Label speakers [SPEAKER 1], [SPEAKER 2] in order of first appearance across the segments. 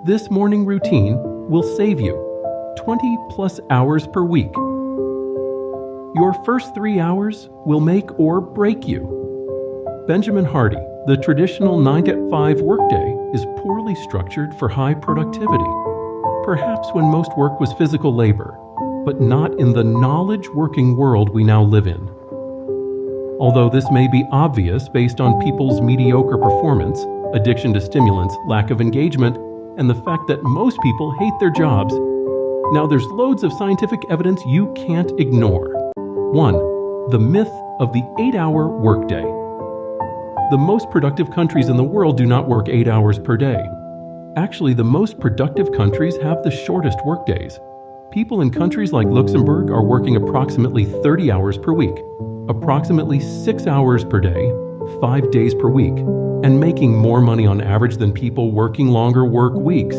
[SPEAKER 1] This morning routine will save you 20 plus hours per week. Your first 3 hours will make or break you. Benjamin Hardy, the traditional 9-to-5 workday is poorly structured for high productivity. Perhaps when most work was physical labor, but not in the knowledge working world we now live in. Although this may be obvious based on people's mediocre performance, addiction to stimulants, lack of engagement, and the fact that most people hate their jobs, now there's loads of scientific evidence you can't ignore. 1. The myth of the 8-hour workday. The most productive countries in the world do not work 8 hours per day. Actually, the most productive countries have the shortest workdays. People in countries like Luxembourg are working approximately 30 hours per week, approximately 6 hours per day, 5 days per week, and making more money on average than people working longer work weeks.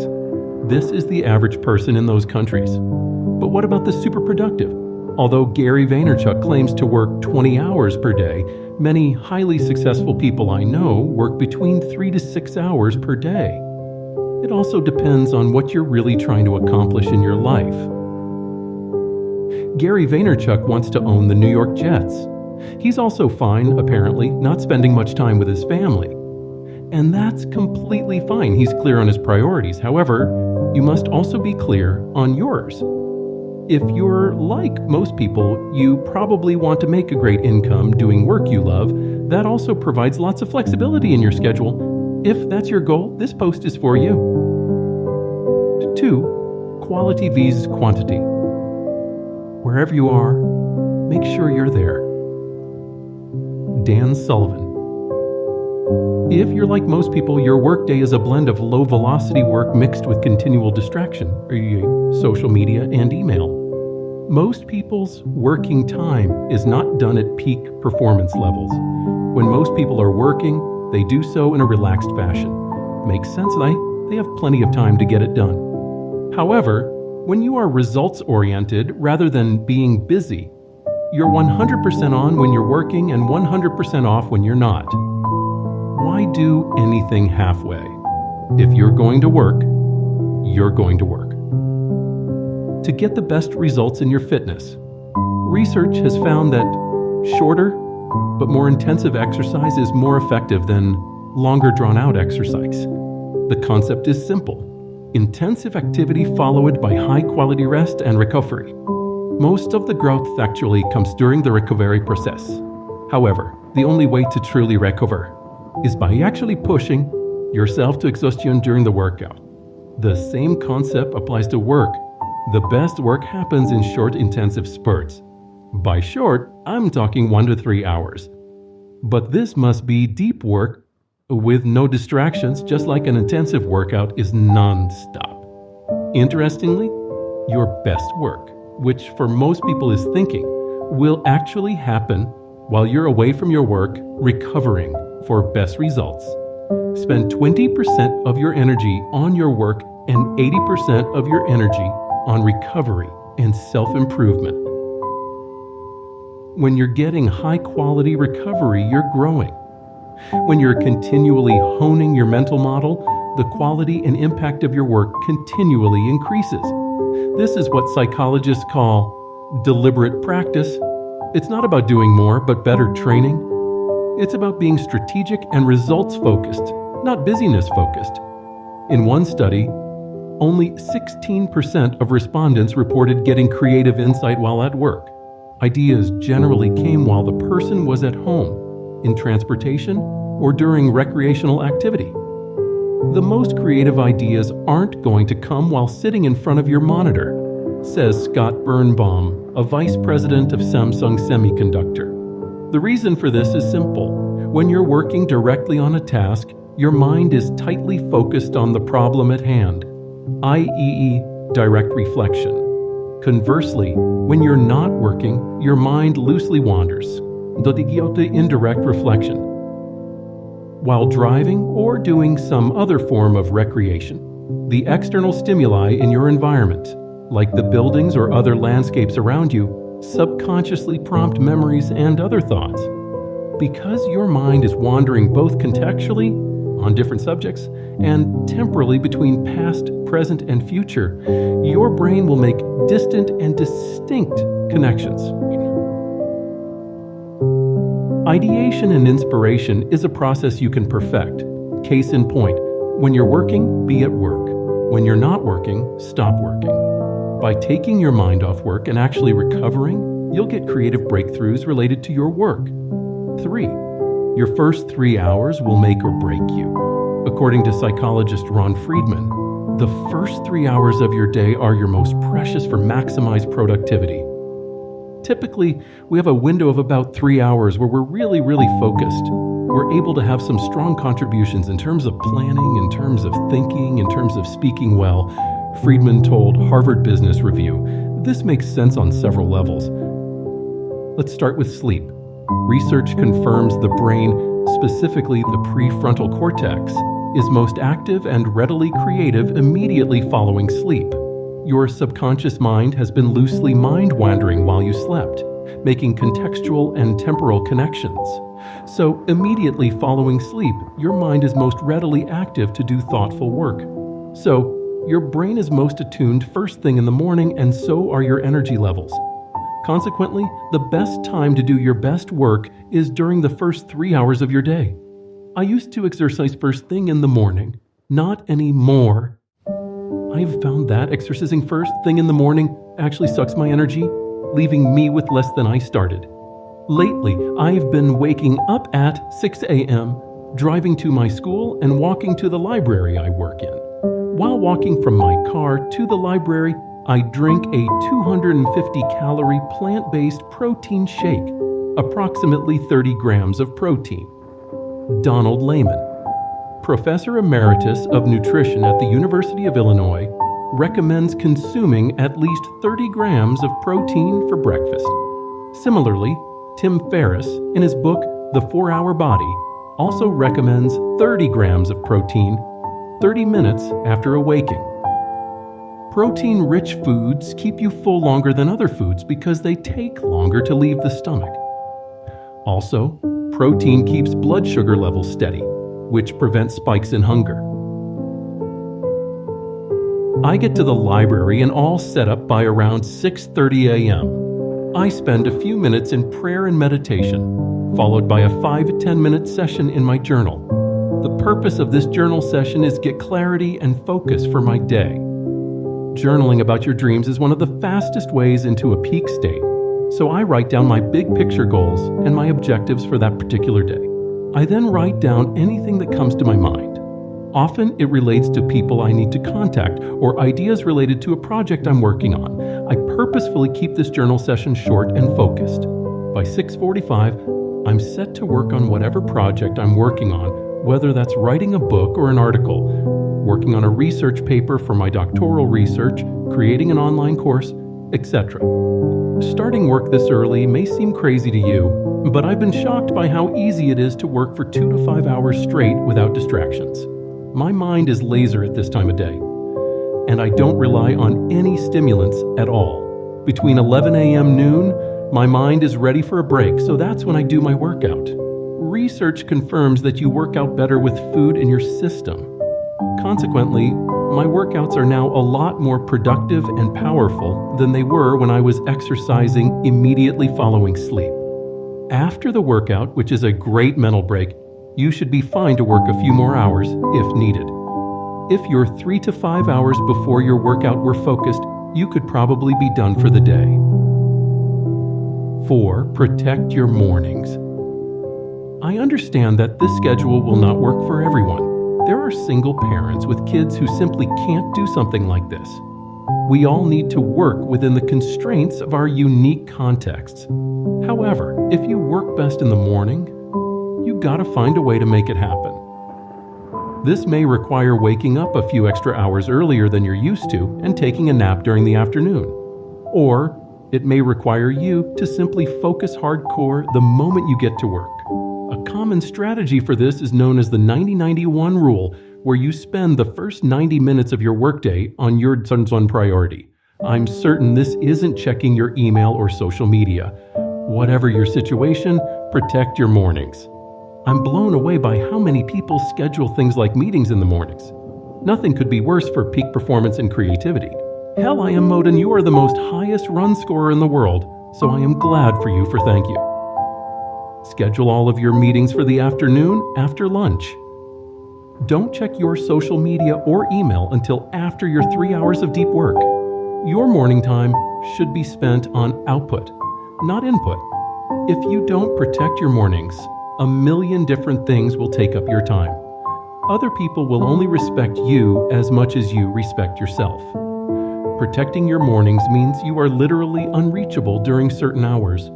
[SPEAKER 1] This is the average person in those countries. But what about the super productive? Although Gary Vaynerchuk claims to work 20 hours per day, many highly successful people I know work between 3 to 6 hours per day. It also depends on what you're really trying to accomplish in your life. Gary Vaynerchuk wants to own the New York Jets. He's also fine, apparently, not spending much time with his family. And that's completely fine. He's clear on his priorities. However, you must also be clear on yours. If you're like most people, you probably want to make a great income doing work you love. That also provides lots of flexibility in your schedule. If that's your goal, this post is for you. 2. Quality vs. quantity. Wherever you are, make sure you're there. Dan Sullivan. If you're like most people, your workday is a blend of low-velocity work mixed with continual distraction, social media, and email. Most people's working time is not done at peak performance levels. When most people are working, they do so in a relaxed fashion. Makes sense, right? They have plenty of time to get it done. However, when you are results-oriented rather than being busy, you're 100% on when you're working and 100% off when you're not. Why do anything halfway? If you're going to work, you're going to work. To get the best results in your fitness, research has found that shorter but more intensive exercise is more effective than longer drawn-out exercise. The concept is simple. Intensive activity followed by high-quality rest and recovery. Most of the growth actually comes during the recovery process. However, the only way to truly recover is by actually pushing yourself to exhaustion during the workout. The same concept applies to work. The best work happens in short, intensive spurts. By short, I'm talking 1 to 3 hours. But this must be deep work with no distractions, just like an intensive workout is non-stop. Interestingly, your best work, which for most people is thinking, will actually happen while you're away from your work, recovering for best results. Spend 20% of your energy on your work and 80% of your energy on recovery and self-improvement. When you're getting high-quality recovery, you're growing. When you're continually honing your mental model, the quality and impact of your work continually increases. This is what psychologists call deliberate practice. It's not about doing more, but better training. It's about being strategic and results-focused, not busyness-focused. In one study, only 16% of respondents reported getting creative insight while at work. Ideas generally came while the person was at home, in transportation, or during recreational activity. The most creative ideas aren't going to come while sitting in front of your monitor, says Scott Birnbaum, a vice president of Samsung Semiconductor. The reason for this is simple. When you're working directly on a task, your mind is tightly focused on the problem at hand, i.e., direct reflection. Conversely, when you're not working, your mind loosely wanders, indirect reflection. While driving or doing some other form of recreation, the external stimuli in your environment, like the buildings or other landscapes around you, subconsciously prompt memories and other thoughts. Because your mind is wandering both contextually, on different subjects, and temporally between past, present, and future, your brain will make distant and distinct connections. Ideation and inspiration is a process you can perfect. Case in point, when you're working, be at work. When you're not working, stop working. By taking your mind off work and actually recovering, you'll get creative breakthroughs related to your work. 3. Your first 3 hours will make or break you. According to psychologist Ron Friedman, the first 3 hours of your day are your most precious for maximized productivity. Typically, we have a window of about 3 hours where we're really focused. We're able to have some strong contributions in terms of planning, in terms of thinking, in terms of speaking well. Friedman told Harvard Business Review. This makes sense on several levels. Let's start with sleep. Research confirms the brain, specifically the prefrontal cortex, is most active and readily creative immediately following sleep. Your subconscious mind has been loosely mind-wandering while you slept, making contextual and temporal connections. So immediately following sleep, your mind is most readily active to do thoughtful work. So your brain is most attuned first thing in the morning, and so are your energy levels. Consequently, the best time to do your best work is during the first 3 hours of your day. I used to exercise first thing in the morning, not anymore. I've found that exercising first thing in the morning actually sucks my energy, leaving me with less than I started. Lately, I've been waking up at 6 a.m., driving to my school and walking to the library I work in. While walking from my car to the library, I drink a 250-calorie plant-based protein shake, approximately 30 grams of protein. Donald Lehman, Professor Emeritus of Nutrition at the University of Illinois, recommends consuming at least 30 grams of protein for breakfast. Similarly, Tim Ferriss, in his book The 4-Hour Body, also recommends 30 grams of protein 30 minutes after awaking. Protein-rich foods keep you full longer than other foods because they take longer to leave the stomach. Also, protein keeps blood sugar levels steady, which prevents spikes in hunger. I get to the library and all set up by around 6:30 a.m. I spend a few minutes in prayer and meditation, followed by a 5 to 10 minute session in my journal. The purpose of this journal session is get clarity and focus for my day. Journaling about your dreams is one of the fastest ways into a peak state, so I write down my big picture goals and my objectives for that particular day. I then write down anything that comes to my mind. Often it relates to people I need to contact or ideas related to a project I'm working on. I purposefully keep this journal session short and focused. By 6:45, I'm set to work on whatever project I'm working on, whether that's writing a book or an article, working on a research paper for my doctoral research, creating an online course, etc. Starting work this early may seem crazy to you, but I've been shocked by how easy it is to work for 2 to 5 hours straight without distractions. My mind is laser at this time of day, and I don't rely on any stimulants at all. Between 11 a.m. noon, my mind is ready for a break, so that's when I do my workout. Research confirms that you work out better with food in your system. Consequently, my workouts are now a lot more productive and powerful than they were when I was exercising immediately following sleep. After the workout, which is a great mental break, you should be fine to work a few more hours if needed. If your 3 to 5 hours before your workout were focused, you could probably be done for the day. 4. Protect your mornings. I understand that this schedule will not work for everyone. There are single parents with kids who simply can't do something like this. We all need to work within the constraints of our unique contexts. However, if you work best in the morning, you gotta find a way to make it happen. This may require waking up a few extra hours earlier than you're used to and taking a nap during the afternoon. Or it may require you to simply focus hardcore the moment you get to work. A common strategy for this is known as the 90-91 rule, where you spend the first 90 minutes of your workday on your one priority. I'm certain this isn't checking your email or social media, Whatever your situation, protect your mornings. I'm blown away by how many people schedule things like meetings in the mornings. Nothing could be worse for peak performance and creativity. Hell, I am Moden, you are the most highest run scorer in the world, so I am glad for you for thank you. Schedule all of your meetings for the afternoon after lunch. Don't check your social media or email until after your 3 hours of deep work. Your morning time should be spent on output, not input. If you don't protect your mornings, a million different things will take up your time. Other people will only respect you as much as you respect yourself. Protecting your mornings means you are literally unreachable during certain hours.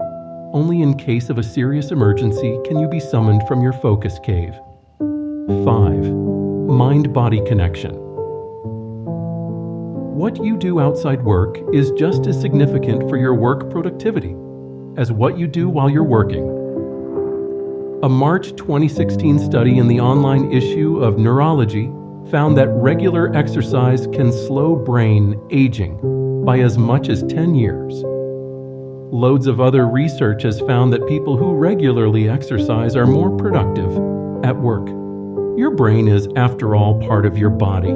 [SPEAKER 1] Only in case of a serious emergency can you be summoned from your focus cave. 5. Mind-body connection. What you do outside work is just as significant for your work productivity as what you do while you're working. A March 2016 study in the online issue of Neurology found that regular exercise can slow brain aging by as much as 10 years. Loads of other research has found that people who regularly exercise are more productive at work. Your brain is, after all, part of your body.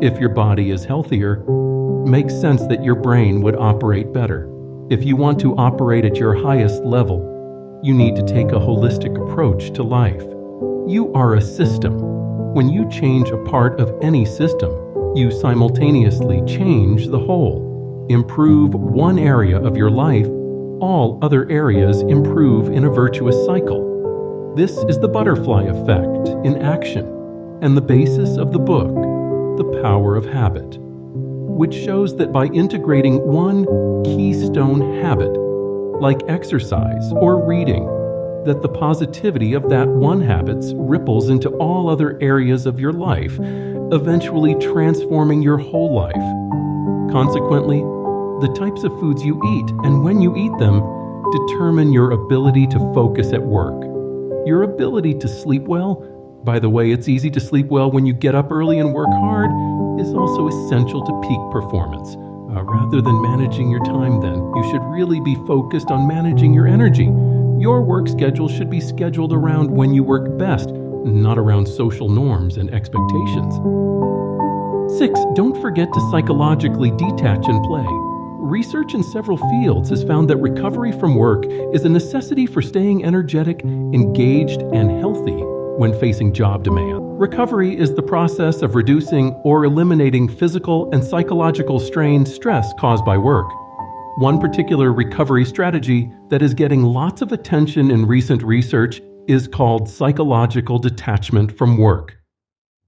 [SPEAKER 1] If your body is healthier, it makes sense that your brain would operate better. If you want to operate at your highest level, you need to take a holistic approach to life. You are a system. When you change a part of any system, you simultaneously change the whole. Improve one area of your life, all other areas improve in a virtuous cycle. This is the butterfly effect in action, and the basis of the book, The Power of Habit, which shows that by integrating one keystone habit, like exercise or reading, that the positivity of that one habit ripples into all other areas of your life, eventually transforming your whole life. Consequently, the types of foods you eat and when you eat them determine your ability to focus at work. Your ability to sleep well, by the way, it's easy to sleep well when you get up early and work hard, is also essential to peak performance. Rather than managing your time then, you should really be focused on managing your energy. Your work schedule should be scheduled around when you work best, not around social norms and expectations. 6. Don't forget to psychologically detach and play. Research in several fields has found that recovery from work is a necessity for staying energetic, engaged, and healthy when facing job demand. Recovery is the process of reducing or eliminating physical and psychological strain, stress caused by work. One particular recovery strategy that is getting lots of attention in recent research is called psychological detachment from work.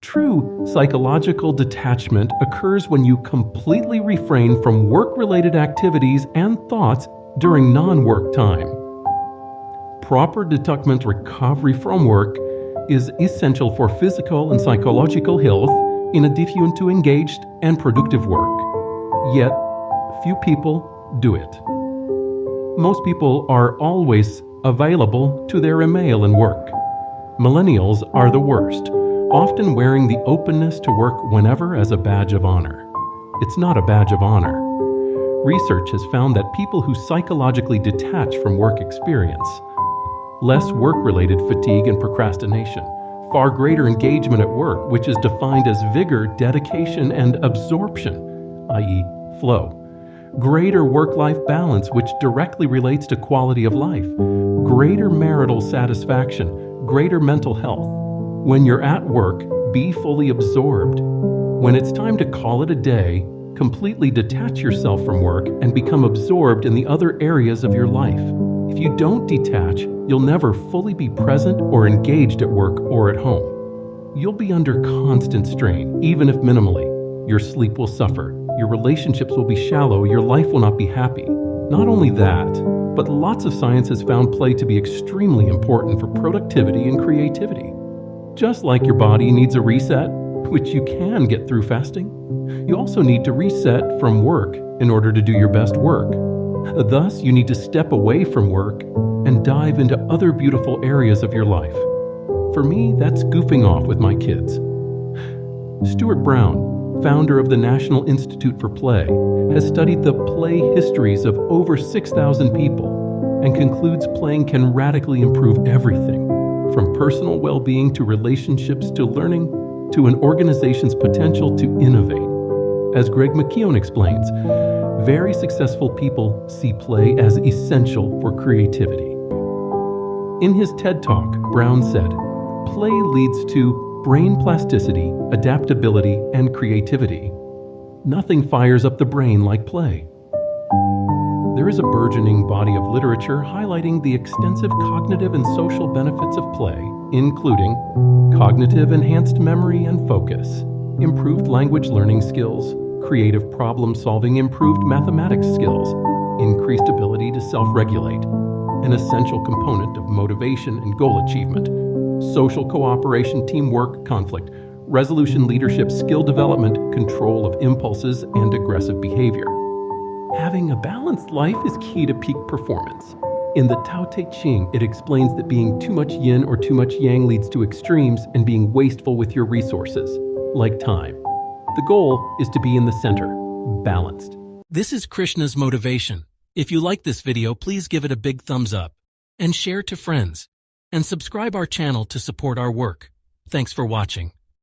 [SPEAKER 1] True psychological detachment occurs when you completely refrain from work-related activities and thoughts during non-work time. Proper detachment recovery from work is essential for physical and psychological health in addition to engaged and productive work. Yet, few people do it. Most people are always available to their email and work. Millennials are the worst, often wearing the openness to work whenever as a badge of honor. It's not a badge of honor. Research has found that people who psychologically detach from work experience less work-related fatigue and procrastination, far greater engagement at work, which is defined as vigor, dedication, and absorption, i.e. flow, greater work-life balance, which directly relates to quality of life, greater marital satisfaction, greater mental health. When you're at work, be fully absorbed. When it's time to call it a day, completely detach yourself from work and become absorbed in the other areas of your life. If you don't detach, you'll never fully be present or engaged at work or at home. You'll be under constant strain, even if minimally. Your sleep will suffer, your relationships will be shallow, your life will not be happy. Not only that, but lots of science has found play to be extremely important for productivity and creativity. Just like your body needs a reset, which you can get through fasting, you also need to reset from work in order to do your best work. Thus, you need to step away from work and dive into other beautiful areas of your life. For me, that's goofing off with my kids. Stuart Brown, founder of the National Institute for Play, has studied the play histories of over 6,000 people and concludes playing can radically improve everything, from personal well-being to relationships to learning to an organization's potential to innovate. As Greg McKeown explains, very successful people see play as essential for creativity. In his TED Talk, Brown said, "Play leads to brain plasticity, adaptability, and creativity. Nothing fires up the brain like play." There is a burgeoning body of literature highlighting the extensive cognitive and social benefits of play, including cognitive enhanced memory and focus, improved language learning skills, creative problem-solving, improved mathematics skills, increased ability to self-regulate, an essential component of motivation and goal achievement, social cooperation, teamwork, conflict, resolution, leadership, skill development, control of impulses, and aggressive behavior. Having a balanced life is key to peak performance. In the Tao Te Ching, it explains that being too much yin or too much yang leads to extremes and being wasteful with your resources, like time. The goal is to be in the center, balanced. This is Krishna's motivation. If you like this video, please give it a big thumbs up and share to friends. And subscribe our channel to support our work. Thanks for watching.